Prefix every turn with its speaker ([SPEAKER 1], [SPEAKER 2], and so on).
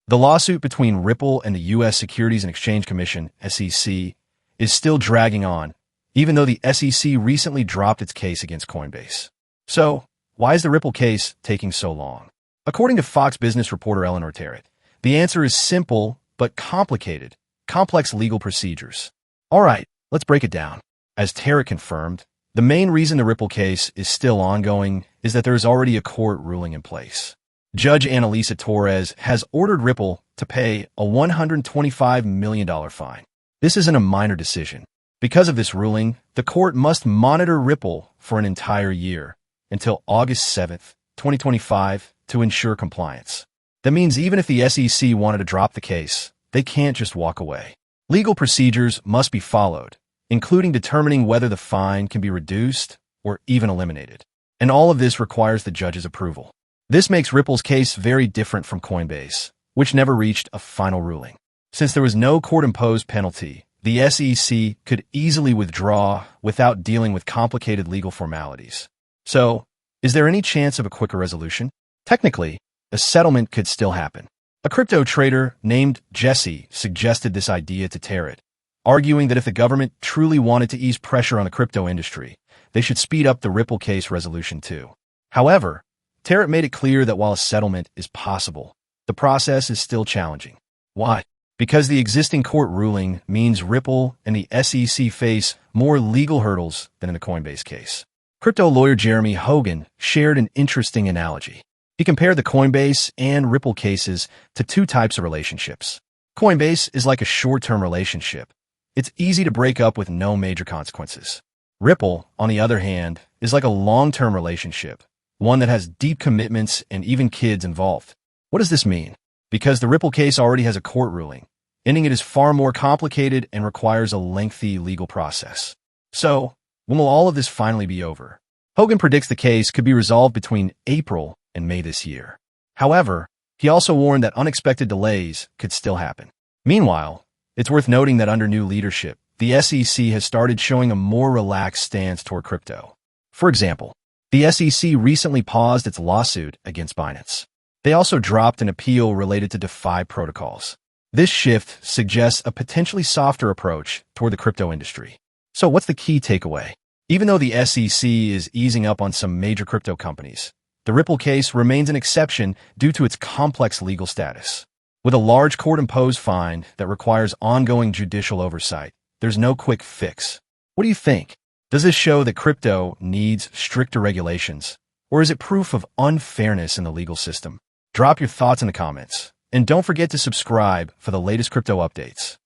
[SPEAKER 1] The lawsuit between Ripple and the U.S. Securities and Exchange Commission, SEC, is still dragging on, even though the SEC recently dropped its case against Coinbase. So, why is the Ripple case taking so long? According to Fox Business reporter Eleanor Terrett, the answer is simple but complicated, complex legal procedures. All right, let's break it down. As Terrett confirmed, the main reason the Ripple case is still ongoing is that there is already a court ruling in place. Judge Analisa Torres has ordered Ripple to pay a $125 million fine. This isn't a minor decision. Because of this ruling, the court must monitor Ripple for an entire year, until August 7, 2025, to ensure compliance. That means even if the SEC wanted to drop the case, they can't just walk away. Legal procedures must be followed, including determining whether the fine can be reduced or even eliminated. And all of this requires the judge's approval. This makes Ripple's case very different from Coinbase, which never reached a final ruling. Since there was no court-imposed penalty, the SEC could easily withdraw without dealing with complicated legal formalities. So, is there any chance of a quicker resolution? Technically, a settlement could still happen. A crypto trader named Jesse suggested this idea to Terrett, arguing that if the government truly wanted to ease pressure on the crypto industry, they should speed up the Ripple case resolution too. However, Terrett made it clear that while a settlement is possible, the process is still challenging. Why? Because the existing court ruling means Ripple and the SEC face more legal hurdles than in the Coinbase case. Crypto lawyer Jeremy Hogan shared an interesting analogy. He compared the Coinbase and Ripple cases to two types of relationships. Coinbase is like a short-term relationship. It's easy to break up with no major consequences. Ripple, on the other hand, is like a long-term relationship, one that has deep commitments and even kids involved. What does this mean? Because the Ripple case already has a court ruling, ending it is far more complicated and requires a lengthy legal process. So, when will all of this finally be over? Hogan predicts the case could be resolved between April and May this year. However, he also warned that unexpected delays could still happen. Meanwhile, it's worth noting that under new leadership, the SEC has started showing a more relaxed stance toward crypto. For example, the SEC recently paused its lawsuit against Binance. They also dropped an appeal related to DeFi protocols. This shift suggests a potentially softer approach toward the crypto industry. So what's the key takeaway? Even though the SEC is easing up on some major crypto companies, the Ripple case remains an exception due to its complex legal status. With a large court-imposed fine that requires ongoing judicial oversight, there's no quick fix. What do you think? Does this show that crypto needs stricter regulations, or is it proof of unfairness in the legal system? Drop your thoughts in the comments, and don't forget to subscribe for the latest crypto updates.